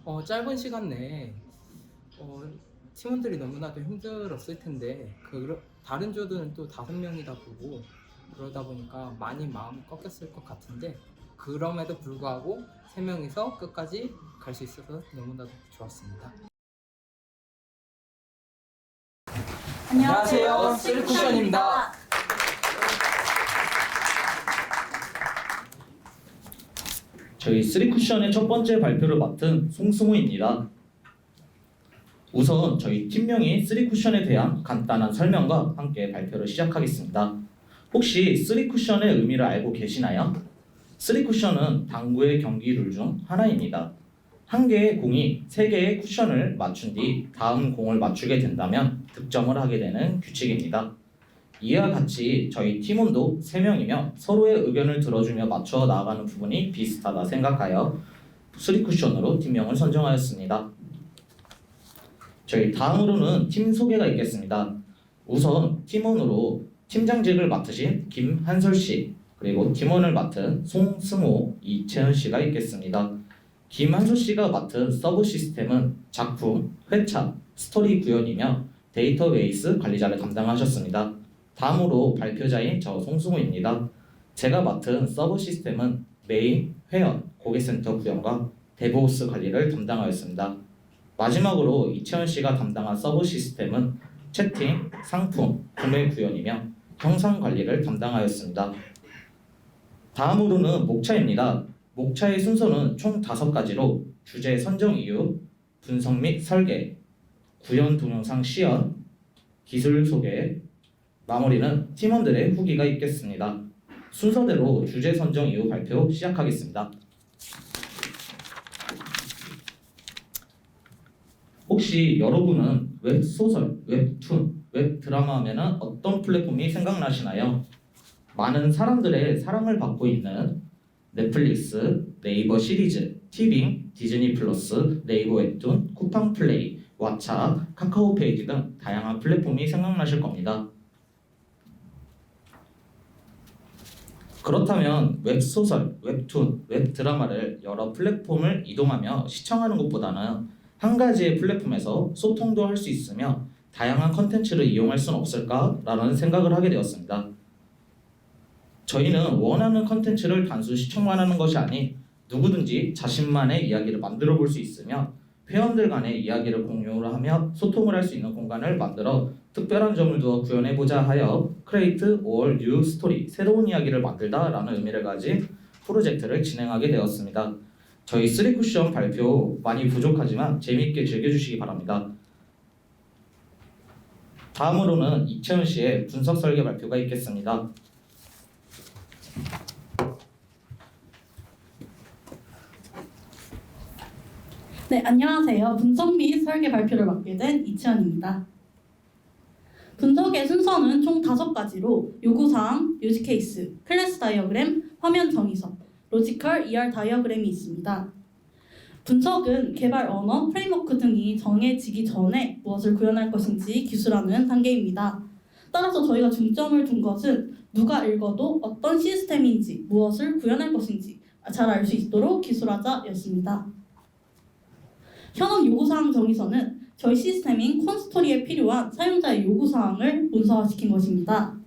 짧은 시간 내에 팀원들이 너무나도 힘들었을 텐데 다른 조들은 또 5명이다 보고 그러다 보니까 많이 마음이 꺾였을 것 같은데 그럼에도 불구하고 3명이서 끝까지 갈 수 있어서 너무나도 좋았습니다. 안녕하세요, 쓰리쿠션입니다. 저희 쓰리쿠션의 첫 번째 발표를 맡은 송승우입니다. 우선 저희 팀명인 쓰리쿠션에 대한 간단한 설명과 함께 발표를 시작하겠습니다. 혹시 쓰리쿠션의 의미를 알고 계시나요? 쓰리쿠션은 당구의 경기 룰 중 하나입니다. 한 개의 공이 3개의 쿠션을 맞춘 뒤 다음 공을 맞추게 된다면 득점을 하게 되는 규칙입니다. 이와 같이 저희 팀원도 3명이며 서로의 의견을 들어주며 맞춰 나아가는 부분이 비슷하다 생각하여 쓰리쿠션으로 팀명을 선정하였습니다. 저희 다음으로는 팀 소개가 있겠습니다. 우선 팀원으로 팀장직을 맡으신 김한솔씨, 그리고 팀원을 맡은 송승호, 이채은씨가 있겠습니다. 김한솔씨가 맡은 서브 시스템은 작품, 회차, 스토리 구현이며 데이터베이스 관리자를 담당하셨습니다. 다음으로 발표자인 저 송승호입니다. 제가 맡은 서브 시스템은 메인, 회원, 고객센터 구현과 데브옵스 관리를 담당하였습니다. 마지막으로 이채원씨가 담당한 서브 시스템은 채팅, 상품, 구매 구현이며 형상 관리를 담당하였습니다. 다음으로는 목차입니다. 목차의 순서는 총 5가지로 주제 선정 이유, 분석 및 설계, 구현 동영상 시연, 기술 소개, 마무리는 팀원들의 후기가 있겠습니다. 순서대로 주제 선정 이후 발표 시작하겠습니다. 혹시 여러분은 웹소설, 웹툰, 웹드라마 하면 어떤 플랫폼이 생각나시나요? 많은 사람들의 사랑을 받고 있는 넷플릭스, 네이버 시리즈, 티빙, 디즈니 플러스, 네이버 웹툰, 쿠팡 플레이, 왓챠, 카카오 페이지 등 다양한 플랫폼이 생각나실 겁니다. 그렇다면 웹소설, 웹툰, 웹드라마를 여러 플랫폼을 이동하며 시청하는 것보다는 한 가지의 플랫폼에서 소통도 할 수 있으며 다양한 컨텐츠를 이용할 수는 없을까라는 생각을 하게 되었습니다. 저희는 원하는 컨텐츠를 단순 시청만 하는 것이 아닌 누구든지 자신만의 이야기를 만들어 볼 수 있으며 회원들 간의 이야기를 공유를 하며 소통을 할 수 있는 공간을 만들어 특별한 점을 두어 구현해보자 하여 Create or New Story, 새로운 이야기를 만들다 라는 의미를 가진 프로젝트를 진행하게 되었습니다. 저희 쓰리쿠션 발표 많이 부족하지만 재미있게 즐겨주시기 바랍니다. 다음으로는 이채은 씨의 분석 설계 발표가 있겠습니다. 네, 안녕하세요. 분석 및 설계 발표를 맡게 된 이채연입니다. 분석의 순서는 총 5가지로 요구사항, 유즈케이스, 클래스 다이어그램, 화면 정의서, 로지컬 ER 다이어그램이 있습니다. 분석은 개발 언어, 프레임워크 등이 정해지기 전에 무엇을 구현할 것인지 기술하는 단계입니다. 따라서 저희가 중점을 둔 것은 누가 읽어도 어떤 시스템인지 무엇을 구현할 것인지 잘 알 수 있도록 기술하자였습니다. 현업 요구사항 정의서는 저희 시스템인 콘스토리에 필요한 사용자의 요구사항을 문서화시킨 것입니다.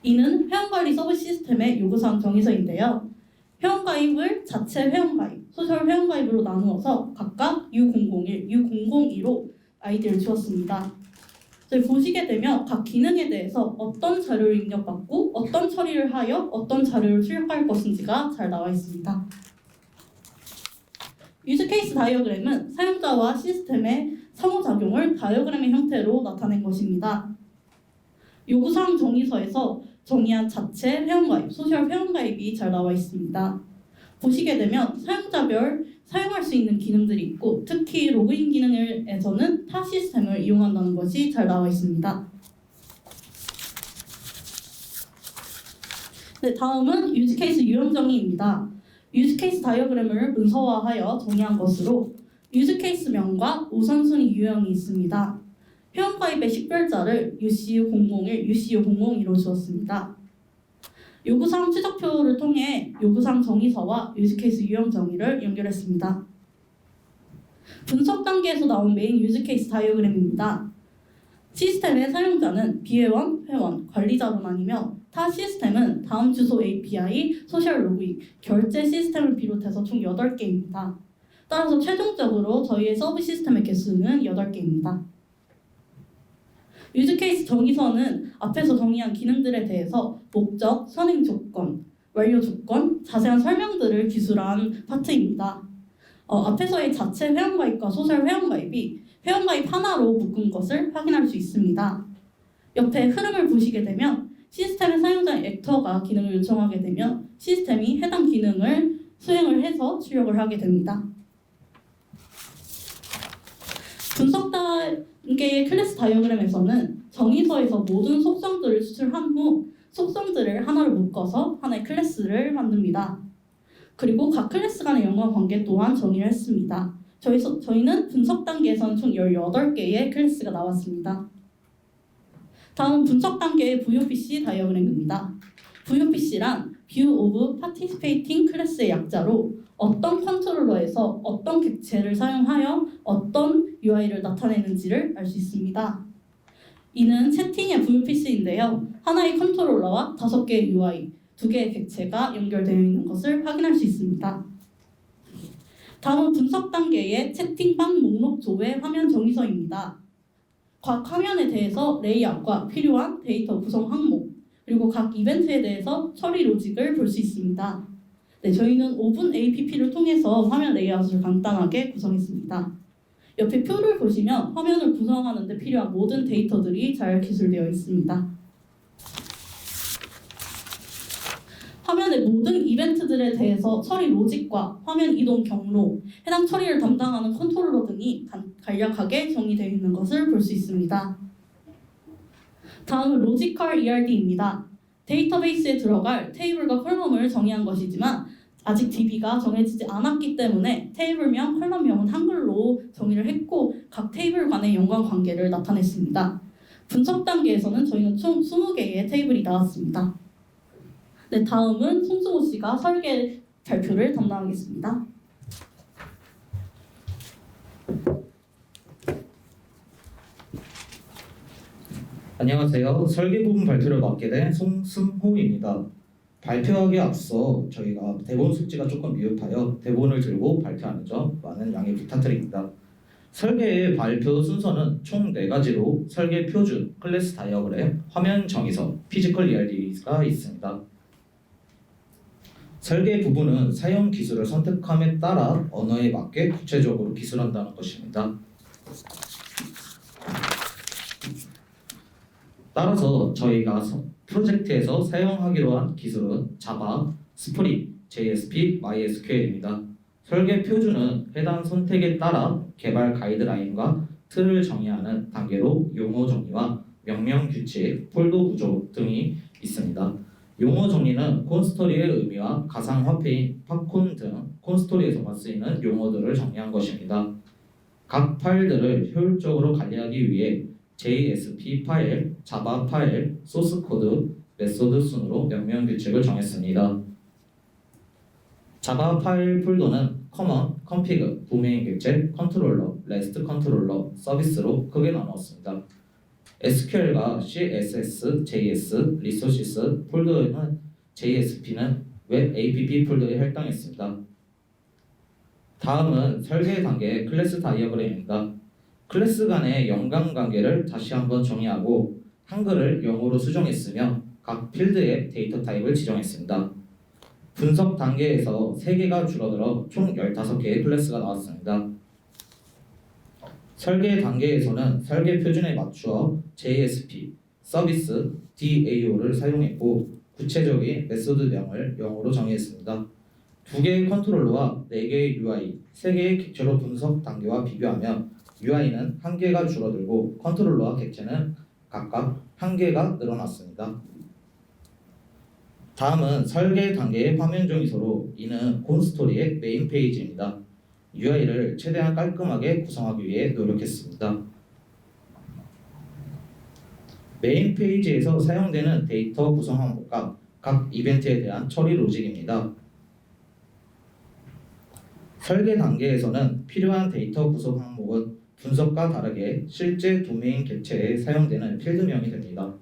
이는 회원관리 서브 시스템의 요구사항 정의서인데요. 회원가입을 자체 회원가입, 소셜 회원가입으로 나누어서 각각 U001, U002로 아이디를 주었습니다. 보시게 되면 각 기능에 대해서 어떤 자료를 입력받고 어떤 처리를 하여 어떤 자료를 출력할 것인지가 잘 나와 있습니다. 유즈케이스 다이어그램은 사용자와 시스템의 상호작용을 다이어그램의 형태로 나타낸 것입니다. 요구사항 정의서에서 정의한 자체 회원가입, 소셜 회원가입이 잘 나와 있습니다. 보시게 되면 사용자별 사용할 수 있는 기능들이 있고 특히 로그인 기능에서는 타 시스템을 이용한다는 것이 잘 나와 있습니다. 네, 다음은 유즈케이스 유형 정의입니다. 유즈케이스 다이어그램을 문서화하여 정의한 것으로 유즈케이스명과 우선순위 유형이 있습니다. 회원가입의 식별자를 UCU001, UCU002로 주었습니다. 요구사항 추적표를 통해 요구사항 정의서와 유즈케이스 유형 정의를 연결했습니다. 분석 단계에서 나온 메인 유즈 케이스 다이어그램입니다. 시스템의 사용자는 비회원, 회원, 관리자로 나뉘며 타 시스템은 다음 주소 API, 소셜 로그인, 결제 시스템을 비롯해서 총 8개입니다. 따라서 최종적으로 저희의 서브 시스템의 개수는 8개입니다. 유즈 케이스 정의서는 앞에서 정의한 기능들에 대해서 목적, 선행 조건, 완료 조건, 자세한 설명들을 기술한 파트입니다. 앞에서의 자체 회원가입과 소셜 회원가입이 회원가입 하나로 묶은 것을 확인할 수 있습니다. 옆에 흐름을 보시게 되면 시스템의 사용자 액터가 기능을 요청하게 되면 시스템이 해당 기능을 수행을 해서 출력을 하게 됩니다. 분석 단계의 클래스 다이어그램에서는 정의서에서 모든 속성들을 수출한 후 속성들을 하나로 묶어서 하나의 클래스를 만듭니다. 그리고 각 클래스 간의 연관관계 또한 정의를 했습니다. 저희는 분석 단계에서는 총 18개의 클래스가 나왔습니다. 다음 분석 단계의 VOPC 다이어그램입니다. VOPC란 View of Participating Class의 약자로 어떤 컨트롤러에서 어떤 객체를 사용하여 어떤 UI를 나타내는지를 알 수 있습니다. 이는 채팅의 VOPC인데요. 하나의 컨트롤러와 5개의 UI, 2개의 객체가 연결되어 있는 것을 확인할 수 있습니다. 다음은 분석 단계의 채팅방 목록 조회 화면 정의서입니다. 각 화면에 대해서 레이아웃과 필요한 데이터 구성 항목, 그리고 각 이벤트에 대해서 처리 로직을 볼 수 있습니다. 네, 저희는 오븐 APP를 통해서 화면 레이아웃을 간단하게 구성했습니다. 옆에 표를 보시면 화면을 구성하는 데 필요한 모든 데이터들이 잘 기술되어 있습니다. 화면의 모든 이벤트들에 대해서 처리 로직과 화면 이동 경로, 해당 처리를 담당하는 컨트롤러 등이 간략하게 정의되어 있는 것을 볼 수 있습니다. 다음은 로지컬 ERD입니다. 데이터베이스에 들어갈 테이블과 컬럼을 정의한 것이지만 아직 DB가 정해지지 않았기 때문에 테이블명, 컬럼명은 한글로 정의를 했고 각 테이블 간의 연관관계를 나타냈습니다. 분석 단계에서는 저희는 총 20개의 테이블이 나왔습니다. 네, 다음은 송승호 씨가 설계 발표를 담당하겠습니다. 안녕하세요. 설계 부분 발표를 맡게 된 송승호입니다. 발표하기에 앞서 저희가 대본 숙지가 조금 미흡하여 대본을 들고 발표하는 점 많은 양해 부탁드립니다. 설계의 발표 순서는 총 4가지로 설계 표준, 클래스 다이어그램, 화면 정의서, 피지컬 ERD가 있습니다. 설계 부분은 사용 기술을 선택함에 따라 언어에 맞게 구체적으로 기술한다는 것입니다. 따라서 저희가 프로젝트에서 사용하기로 한 기술은 자바, 스프링, JSP, MySQL입니다. 설계 표준은 해당 선택에 따라 개발 가이드라인과 틀을 정의하는 단계로 용어 정의와 명령 규칙, 폴더 구조 등이 있습니다. 용어 정의는 콘스토리의 의미와 가상화폐인 팝콘 등 콘스토리에서만 쓰이는 용어들을 정의한 것입니다. 각 파일들을 효율적으로 관리하기 위해 JSP 파일, 자바 파일, 소스 코드, 메소드 순으로 명령 규칙을 정했습니다. 자바 파일 폴더는 커먼, 컨피그, 도메인 객체, 컨트롤러, 레스트 컨트롤러, 서비스로 크게 나누었습니다. SQL과 CSS, JS, 리소시스 폴더에는 JSP는 웹 app 폴더에 할당했습니다. 다음은 설계 단계 클래스 다이어그램입니다. 클래스 간의 연관관계를 다시 한번 정의하고 한글을 영어로 수정했으며 각 필드의 데이터 타입을 지정했습니다. 분석 단계에서 3개가 줄어들어 총 15개의 클래스가 나왔습니다. 설계 단계에서는 설계 표준에 맞추어 JSP, 서비스, DAO를 사용했고 구체적인 메소드명을 영어로 정의했습니다. 2개의 컨트롤러와 4개의 UI, 3개의 객체로 분석 단계와 비교하면 UI는 1개가 줄어들고 컨트롤러와 객체는 각각 1개가 늘어났습니다. 다음은 설계 단계의 화면 정의서로 이는 콘스토리의 메인 페이지입니다. UI를 최대한 깔끔하게 구성하기 위해 노력했습니다. 메인 페이지에서 사용되는 데이터 구성 항목과 각 이벤트에 대한 처리 로직입니다. 설계 단계에서는 필요한 데이터 구성 항목은 분석과 다르게 실제 도메인 객체에 사용되는 필드명이 됩니다.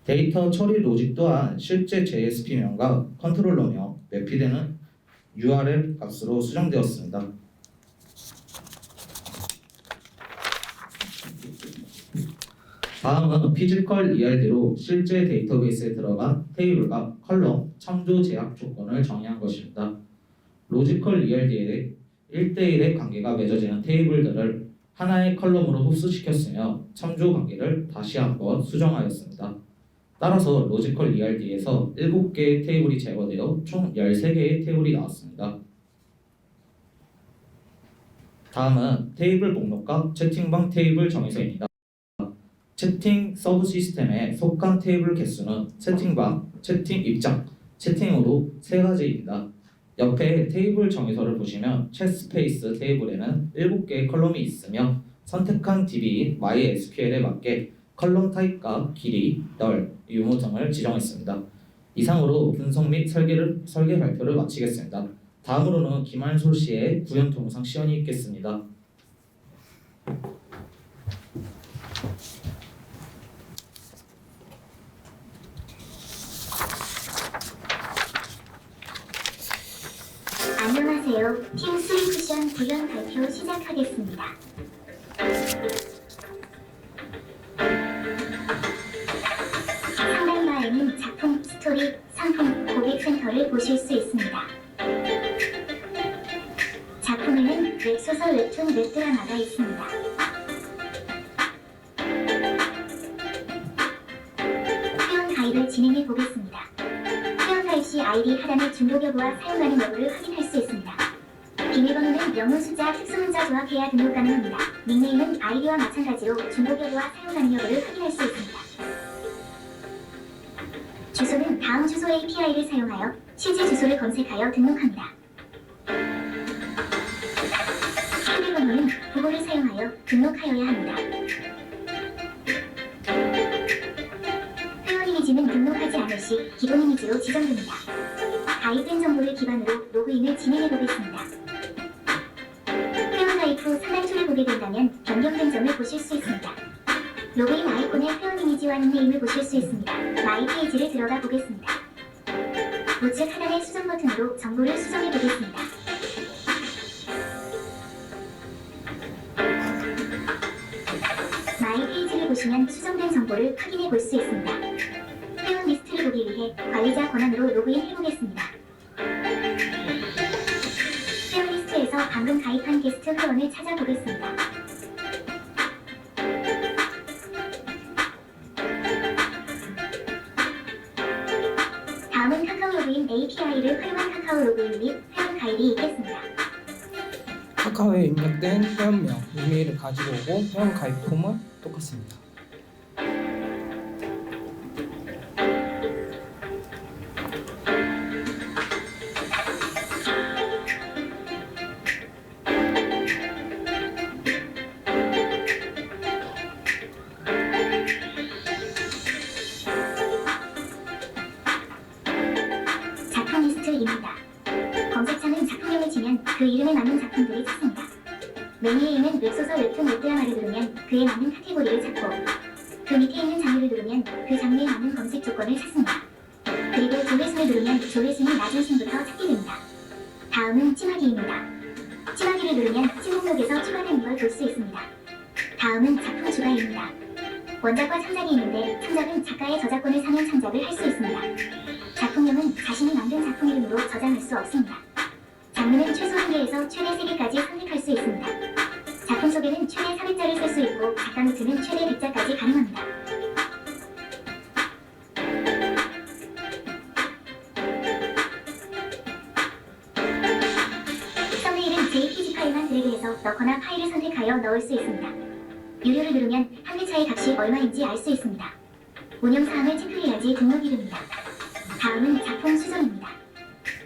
데이터 처리 로직 또한 실제 JSP명과 컨트롤러명, 매피되는 URL 값으로 수정되었습니다. 다음은 피지컬 ERD로 실제 데이터베이스에 들어간 테이블과 컬럼, 참조 제약 조건을 정의한 것입니다. 로지컬 ERD에 1대1의 관계가 맺어지는 테이블들을 하나의 컬럼으로 흡수시켰으며 참조 관계를 다시 한번 수정하였습니다. 따라서 로지컬 ERD에서 7개의 테이블이 제거되어 총 13개의 테이블이 나왔습니다. 다음은 테이블 목록과 채팅방 테이블 정의서입니다. 채팅 서브 시스템에 속한 테이블 개수는 채팅방, 채팅 입장, 채팅으로 3가지입니다. 옆에 테이블 정의서를 보시면 챗스페이스 테이블에는 7개의 컬럼이 있으며 선택한 DB인 MySQL에 맞게 컬럼 타입과 길이, 널, 유무 등을 지정했습니다. 이상으로 분석 및 설계 발표를 마치겠습니다. 다음으로는 김한솔 씨의 구현 동영상 시연이 있겠습니다. 안녕하세요. 팀 솔루션 구현 발표 시작하겠습니다. 상단바에는 작품, 스토리, 상품, 고객 센터를 보실 수 있습니다. 작품에는 웹소설, 웹툰, 웹드라마가 있습니다. 회원 가입을 진행해 보겠습니다. 회원 가입 시 아이디 하단의 중복 여부와 사용하는 여부를 확인할 수 있습니다. 비밀번호는 영문 숫자, 특수문자 조합해야 등록 가능합니다. 닉네임은 아이디와 마찬가지로 중복 여부와 사용하는 여부를 확인할 수 있습니다. 주소는 다음 주소 API를 사용하여 실제 주소를 검색하여 등록합니다. 비밀번호는 부호를 사용하여 등록하여야 합니다. 회원 이미지는 등록하지 않을 시 기본 이미지로 지정됩니다. 가입된 정보를 기반으로 로그인을 진행해 보겠습니다. 회원 가입 후 상단 툴을 보게 된다면 변경된 점을 보실 수 있습니다. 로그인 아이콘의 회원 이미지와 닉네임을 보실 수 있습니다. 마이 페이지를 들어가 보겠습니다. 우측 하단의 수정 버튼으로 정보를 수정해 보겠습니다. 마이 페이지를 보시면 수정된 정보를 확인해 볼 수 있습니다. 회원 리스트를 보기 위해 관리자 권한으로 로그인 해보겠습니다. 회원 리스트에서 방금 가입한 게스트 회원을 찾아보겠습니다. 다음은 카카오 로그인 API를 활용한 카카오 로그인 및 회원 가입이 있겠습니다. 카카오에 입력된 회원명, 이메일을 가지고 오고 회원 가입 폼은 똑같습니다. 작품 리스트입니다. 검색창은 작품명을 치면 그 이름에 맞는 작품들이 찾습니다. 메뉴에 있는 웹소설, 웹툰, 웹드라마를 누르면 그에 맞는 카테고리를 찾고 그 밑에 있는 장르를 누르면 그 장르에 맞는 검색 조건을 찾습니다. 그리고 조회순을 누르면 조회순이 낮은 순부터 찾게 됩니다. 다음은 찜하기입니다. 찜하기를 누르면 찜 목록에서 추가되는 걸 볼 수 있습니다. 다음은 작품 추가입니다. 원작과 창작이 있는데 창작은 작가의 저작권을 사면 창작을 할 수 있습니다. 작품명은 자신이 만든 작품 이름으로 저장할 수 없습니다. 장르는 최소 1개에서 최대 3개까지 선택할 수 있습니다. 작품 소개는 최대 400자를 쓸 수 있고 작가 노트는 최대 100자까지 가능합니다. 썸네일은 JPG 파일만 드래그해서 넣거나 파일을 선택하여 넣을 수 있습니다. 유료를 누르면 한 회차의 값이 얼마인지 알 수 있습니다. 운영사항을 체크해야지 등록이 됩니다. 다음은 작품 수정입니다.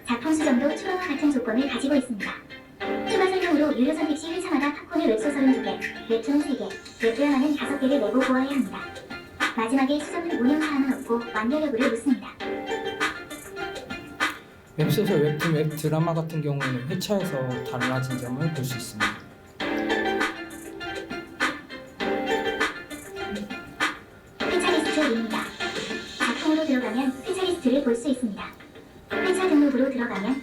작품 수정도 추가와 같은 조건을 가지고 있습니다. 추가 설명으로 유료 선택 시 회차마다 팝콘을 웹소설은 2개, 웹툰은 3개, 웹드라마는 5개를 내고 보아야 합니다. 마지막에 수정은 운영사항은 없고 완료 여부를 묻습니다. 웹소설, 웹툰, 웹드라마 같은 경우에는 회차에서 달라진 점을 볼 수 있습니다. 회차 리스트입니다. 작품으로 들어가면 회차 리스트를 볼 수 있습니다. 회차 등록으로 들어가면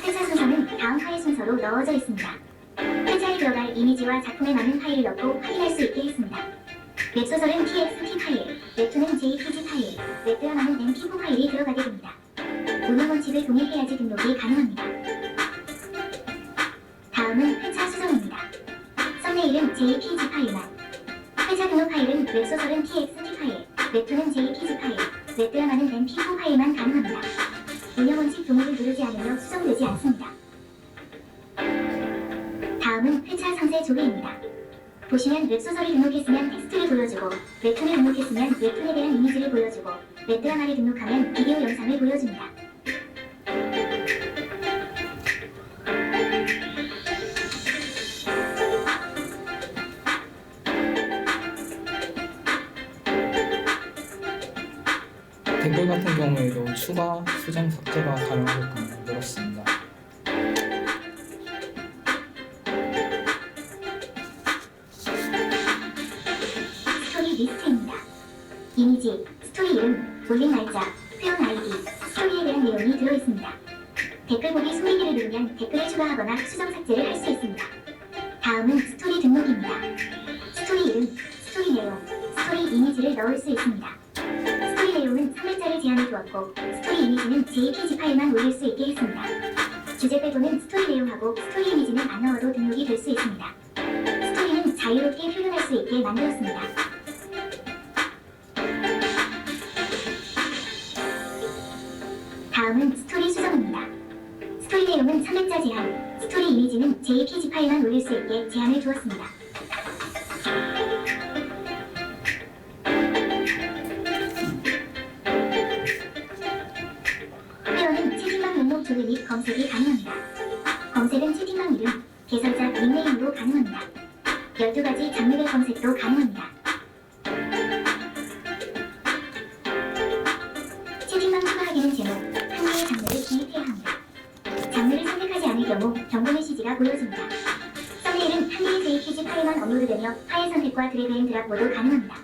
회차 순서는 다음 파일 순서로 넣어져 있습니다. 회차에 들어갈 이미지와 작품에 맞는 파일을 넣고 확인할 수 있게 했습니다. 웹소설은 txt 파일, 웹툰은 jpg 파일, 웹드라마는 mp4 파일이 들어가게 됩니다. 운영 원칙을 동일해야지 등록이 가능합니다. 다음은 회차 수정입니다. 썸네일은 jpg 파일만, 회차 등록 파일은 웹소설은 txt 파일, 웹툰은 jpg 파일, 웹드라마는 mp4 파일만 가능합니다. 운영 원칙 동의를 누르지 않으며 수정되지 않습니다. 다음은 회차 상세 조회입니다. 보시면 웹소설을 등록했으면 텍스트를 보여주고, 웹툰을 등록했으면 웹툰에 대한 이미지를 보여주고, 웹드라마를 등록하면 비디오 영상을 보여줍니다. 댓글 같은 경우에도 추가, 수정, 삭제가 가능하게끔 만들었습니다. 스토리 리스트입니다. 이미지, 스토리 이름, 올린 날짜, 회원 아이디, 스토리에 대한 내용이 들어있습니다. 댓글 보기 소리기를 누르면 댓글을 추가하거나 수정 삭제를 할 수 있습니다. 다음은 스토리 등록입니다. 스토리 이름, 스토리 내용, 스토리 이미지를 넣을 수 있습니다. 스토리 내용은 3회짜를 제한해 두었고, 스토리 이미지는 jpg 파일만 올릴 수 있게 했습니다. 주제 빼고는 스토리 내용하고 스토리 이미지는 안 넣어도 등록이 될 수 있습니다. 스토리는 자유롭게 표현할 수 있게 만들었습니다. 다음은 스토리 수정입니다. 스토리 내용은 3회짜 제한, 스토리 이미지는 jpg 파일만 올릴 수 있게 제한을 두었습니다. 회원은 채팅방 목록 조회 및 검색이 가능합니다. 검색은 채팅방 이름, 개설자, 닉네임으로 가능합니다. 12가지 장르별 검색도 가능합니다. 채팅방 추가하기는 제목, 한 개의 장르를 기입해야 합니다. 장르를 선택하지 않을 경우 경고 메시지가 보여집니다. 썸네일은 한 개의 jpg 파일만 업로드되며 파일 선택과 드래그 앤 드랍 모두 가능합니다.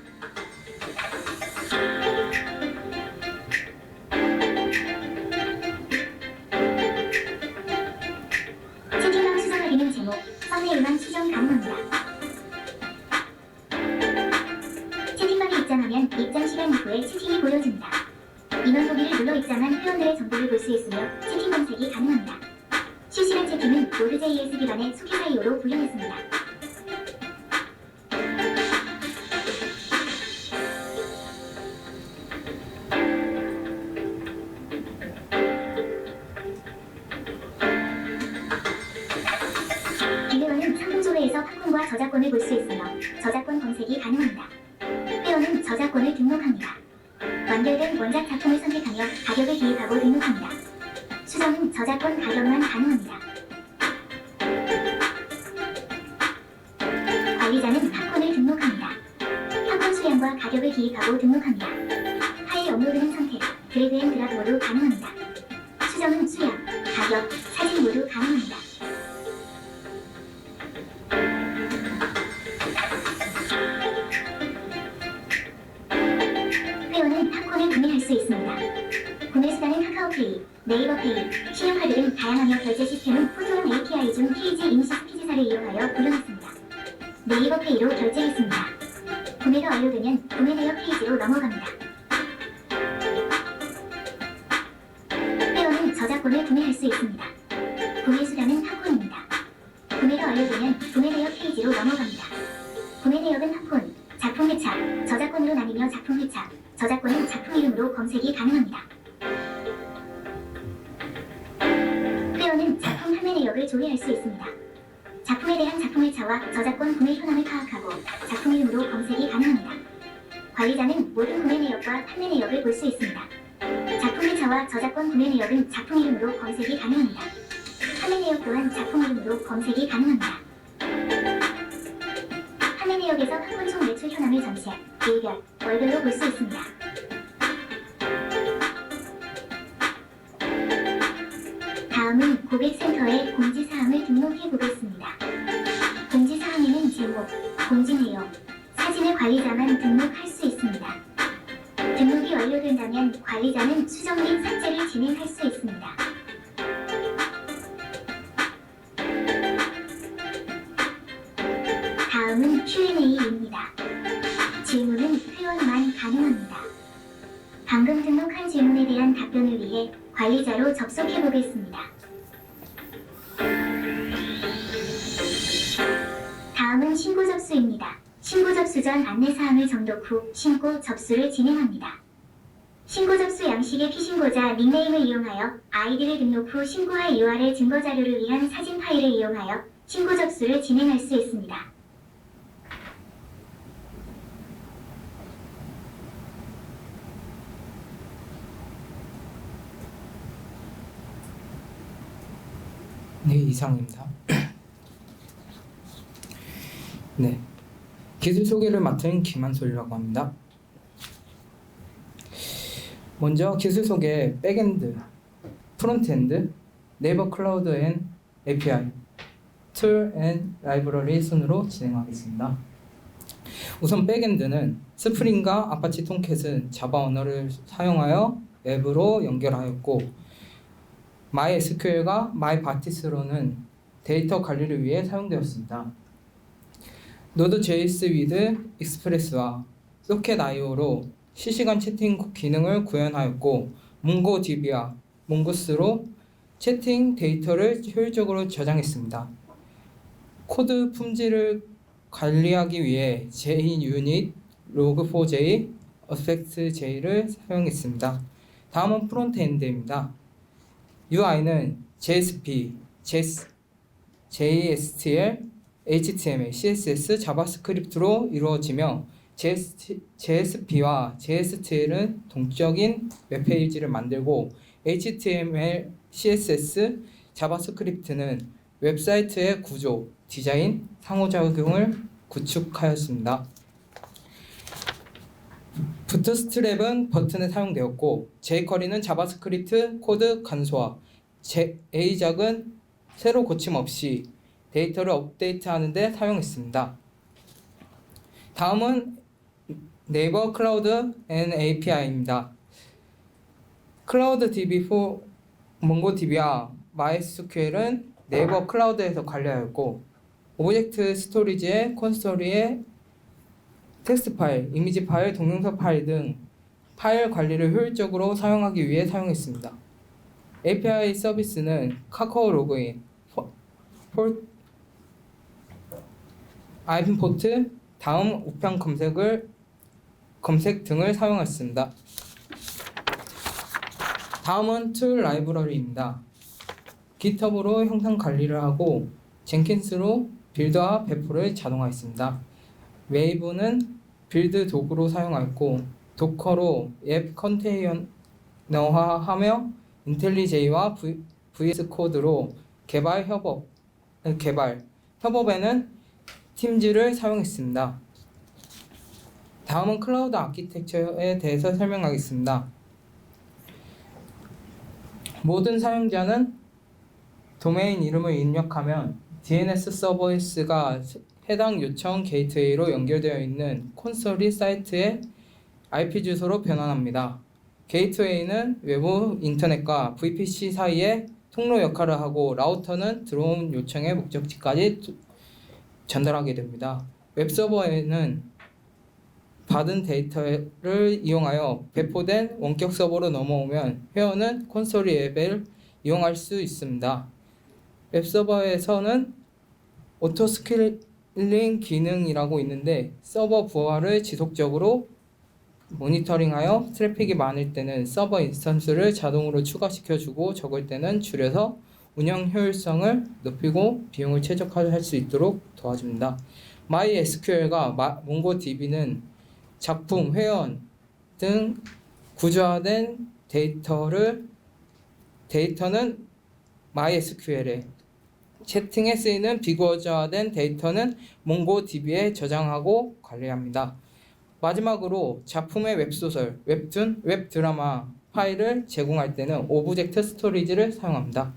채팅방 수정하기는 제목, 썸네일만 수정 가능합니다. 채팅방에 입장하면 입장 시간 이후에 채팅이 보여집니다. 인원 보기를 눌러 입장한 회원들의 정보를 볼 수 있으며 채팅 검색이 가능합니다. 실시간 채팅은 Node.js 기반의 소켓 IO로 구현했습니다. 빌레어는 상품 조회에서 팝콘과 저작권을 볼 수 있으며 저작권 검색이 가능합니다. 회원은 저작권을 등록합니다. 완결된 원작 작품을 선택하며 가격을 기입하고 등록합니다. 수정은 저작권 가격만 가능합니다. 관리자는 팝콘을 등록합니다. 팝콘 수량과 가격을 기입하고 등록합니다. 파일 업로드는 선택, 드래그 앤 드랍 모두 가능합니다. 수정은 수량, 가격, 사진 모두 가능합니다. 회원은 팝콘을 구매할 수 있습니다. 구매 수단은 카카오페이, 네이버페이, 신용카드 등 다양하며 결제 시스템은 포토랑 API 중 페이지 이니시 스피드사를 이용하여 구현했습니다. 네이버페이로 결제했습니다. 구매가 완료되면 구매 내역 페이지로 넘어갑니다. 회원은 저작권을 구매할 수 있습니다. 구매 수단은 팝콘입니다. 구매가 완료되면 구매 내역 페이지로 넘어갑니다. 구매 내역은 팝콘, 작품 회차, 저작권으로 나뉘며 작품 회차, 저작권은 작품 이름으로 검색이 가능합니다. 회원은 작품 판매 내역을 조회할 수 있습니다. 작품에 대한 작품 회차와 저작권 구매 현황을 파악하고 작품 이름으로 검색이 가능합니다. 관리자는 모든 구매 내역과 판매 내역을 볼 수 있습니다. 작품 회차와 저작권 구매 내역은 작품 이름으로 검색이 가능합니다. 판매 내역 또한 작품 이름으로 검색이 가능합니다. 판매 내역에서 팝콘 총 매출 현황을 전체, 일별, 월별로 볼 수 있습니다. 다음은 고객센터에 공지사항을 등록해 보겠습니다. 공지사항에는 제목, 공지 내용, 사진의 관리자만 등록할 수 있습니다. 등록이 완료된다면 관리자는 수정 및 삭제를 진행할 수 있습니다. 다음은 Q&A입니다. 질문은 회원만 가능합니다. 방금 등록한 질문에 대한 답변을 위해 관리자로 접속해 보겠습니다. 다음은 신고 접수입니다. 신고 접수 전 안내사항을 정독 후 신고 접수를 진행합니다. 신고 접수 양식의 피신고자 닉네임을 이용하여 아이디를 등록 후 신고할 URL 증거자료를 위한 사진 파일을 이용하여 신고 접수를 진행할 수 있습니다. 네, 이상입니다. 네, 기술 소개를 맡은 김한솔이라고 합니다. 먼저 기술 소개, 백엔드, 프론트엔드, 네이버 클라우드 앤 API, 툴 앤 라이브러리 순으로 진행하겠습니다. 우선 백엔드는 스프링과 아파치 톰캣은 자바 언어를 사용하여 웹으로 연결하였고, MySQL과 MyPartis로는 데이터 관리를 위해 사용되었습니다. Node.js with Express와 Socket.io로 실시간 채팅 기능을 구현하였고, MongoDB와 Mongoos로 채팅 데이터를 효율적으로 저장했습니다. 코드 품질을 관리하기 위해 JUnit, Log4j, Aspect.j를 사용했습니다. 다음은 프론트엔드입니다. UI는 JSP, JSTL, HTML, CSS, 자바스크립트로 이루어지며 JSP와 JSTL은 동적인 웹페이지를 만들고 HTML, CSS, 자바스크립트는 웹사이트의 구조, 디자인, 상호작용을 구축하였습니다. 부트스트랩은 버튼에 사용되었고, jQuery는 자바스크립트 코드 간소화, A작은 새로 고침 없이 데이터를 업데이트하는 데 사용했습니다. 다음은 네이버 클라우드 앤 API입니다. 클라우드 DB for 몽고DB와 MySQL은 네이버 클라우드에서 관리하였고, 오브젝트 스토리지의 콘스토리의 텍스트 파일, 이미지 파일, 동영상 파일 등 파일 관리를 효율적으로 사용하기 위해 사용했습니다. API 서비스는 카카오 로그인, 아임포트, 다음 우편 검색 등을 사용했습니다. 다음은 툴 라이브러리입니다. GitHub으로 형상 관리를 하고 젠킨스로 빌드와 배포를 자동화했습니다. 웨이브는 빌드 도구로 사용하였고, 도커로 앱 컨테이너화하며 인텔리제이와 VS 코드로 협업에는 팀즈를 사용했습니다. 다음은 클라우드 아키텍처에 대해서 설명하겠습니다. 모든 사용자는 도메인 이름을 입력하면 DNS 서비스가 해당 요청 게이트웨이로 연결되어 있는 콘솔이 사이트의 IP 주소로 변환합니다. 게이트웨이는 외부 인터넷과 VPC 사이의 통로 역할을 하고, 라우터는 들어온 요청의 목적지까지 전달하게 됩니다. 웹서버에는 받은 데이터를 이용하여 배포된 원격 서버로 넘어오면 회원은 콘솔이 앱을 이용할 수 있습니다. 웹서버에서는 오토스케일링 기능이라고 있는데, 서버 부하를 지속적으로 모니터링하여 트래픽이 많을 때는 서버 인스턴스를 자동으로 추가시켜주고 적을 때는 줄여서 운영 효율성을 높이고 비용을 최적화할 수 있도록 도와줍니다. MySQL과 몽고DB는 작품, 회원 등 구조화된 데이터는 MySQL에, 채팅에 쓰이는 비구조화된 데이터는 몽고DB에 저장하고 관리합니다. 마지막으로 작품의 웹소설, 웹툰, 웹드라마 파일을 제공할 때는 오브젝트 스토리지를 사용합니다.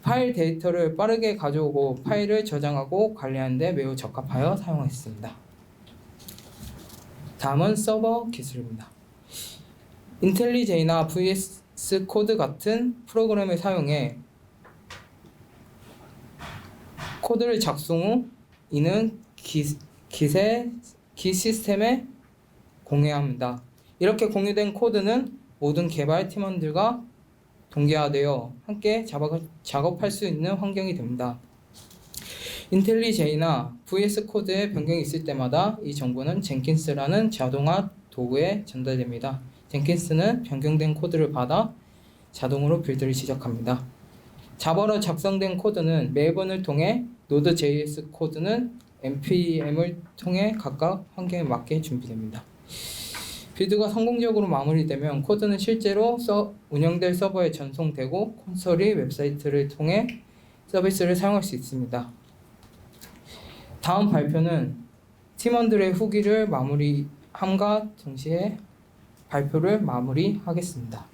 파일 데이터를 빠르게 가져오고 파일을 저장하고 관리하는 데 매우 적합하여 사용했습니다. 다음은 서버 기술입니다. 인텔리제이나 VS 코드 같은 프로그램을 사용해 코드를 작성 후 이는 기 시스템에 공유합니다. 이렇게 공유된 코드는 모든 개발 팀원들과 동기화되어 함께 작업할 수 있는 환경이 됩니다. 인텔리제이나 VS 코드에 변경이 있을 때마다 이 정보는 젠킨스라는 자동화 도구에 전달됩니다. 젠킨스는 변경된 코드를 받아 자동으로 빌드를 시작합니다. 자바로 작성된 코드는 메이번을 통해 노드.js 코드는 npm을 통해 각각 환경에 맞게 준비됩니다. 빌드가 성공적으로 마무리되면 코드는 실제로 운영될 서버에 전송되고 콘솔이 웹사이트를 통해 서비스를 사용할 수 있습니다. 다음 발표는 팀원들의 후기를 마무리함과 동시에 발표를 마무리하겠습니다.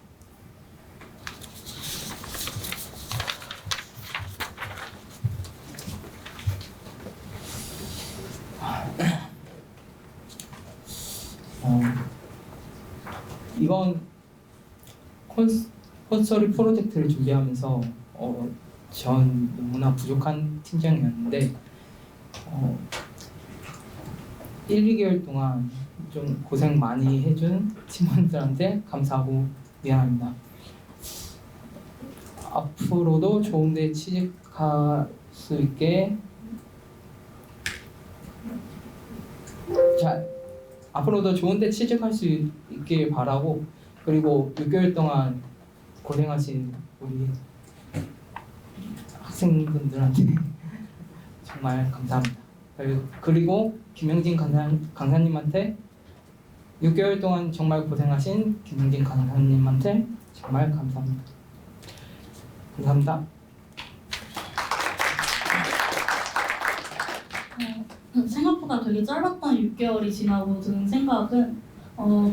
이건 콘솔이 프로젝트를 준비하면서 전 너무나 부족한 팀장이었는데 1, 2개월 동안 좀 고생 많이 해준 팀원들한테 감사하고 미안합니다. 앞으로도 좋은 데 취직할 수 있게 앞으로도 좋은 데 취직할 수 있길 바라고, 그리고 6개월 동안 고생하신 우리 학생분들한테 정말 감사합니다. 그리고 김영진 강사님한테 6개월 동안 정말 고생하신 김영진 강사님한테 정말 감사합니다. 감사합니다. 생각보다 되게 짧았던 6개월이 지나고 드는 생각은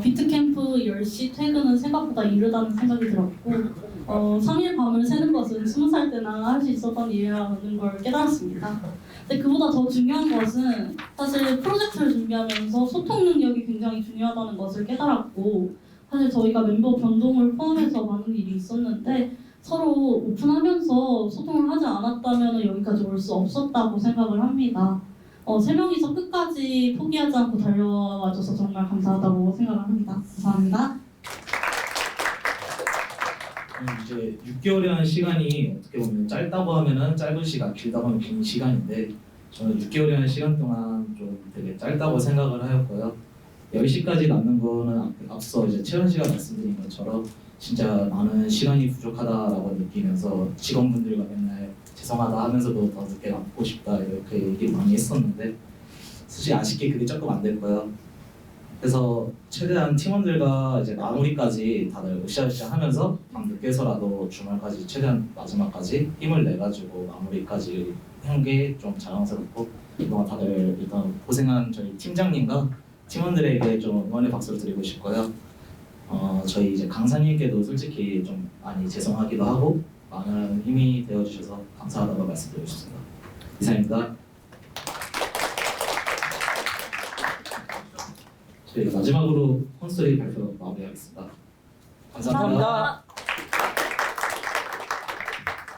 비트캠프 10시 퇴근은 생각보다 이르다는 생각이 들었고 3일 밤을 새는 것은 20살 때나 할 수 있었던 일이라는 걸 깨달았습니다. 근데 그보다 더 중요한 것은 사실 프로젝트를 준비하면서 소통 능력이 굉장히 중요하다는 것을 깨달았고, 사실 저희가 멤버 변동을 포함해서 많은 일이 있었는데 서로 오픈하면서 소통을 하지 않았다면 여기까지 올 수 없었다고 생각을 합니다. 3명이서 끝까지 포기하지 않고 달려와줘서 정말 감사하다고 생각을 합니다. 감사합니다. 이제 6개월이라는 시간이 어떻게 보면 짧다고 하면은 짧은 시간, 길다고 하면 긴 시간인데 저는 6개월이라는 시간 동안 좀 되게 짧다고 생각을 하였고요. 10시까지 남는 거는 앞서 이제 채연 씨가 말씀드린 것처럼 진짜 많은 시간이 부족하다라고 느끼면서 직원분들과 맨날 죄송하다 하면서도 더 늦게 남고 싶다 이렇게 얘기를 많이 했었는데 사실 아쉽게 그게 조금 안 됐고요. 그래서 최대한 팀원들과 이제 마무리까지 다들 으쌰으쌰 하면서 밤 늦게서라도 주말까지 최대한 마지막까지 힘을 내가지고 마무리까지 한 게 좀 자랑스럽고, 그동안 다들 일단 고생한 저희 팀장님과 팀원들에게 좀 응원의 박수를 드리고 싶고요. 저희 이제 강사님께도 솔직히 좀 많이 죄송하기도 하고 많은 힘이 되어주셔서 감사하다고 말씀드리고 싶습니다. 이상입니다. 저희가 마지막으로 콘솔이 발표 마무리하겠습니다. 감사합니다. 감사합니다.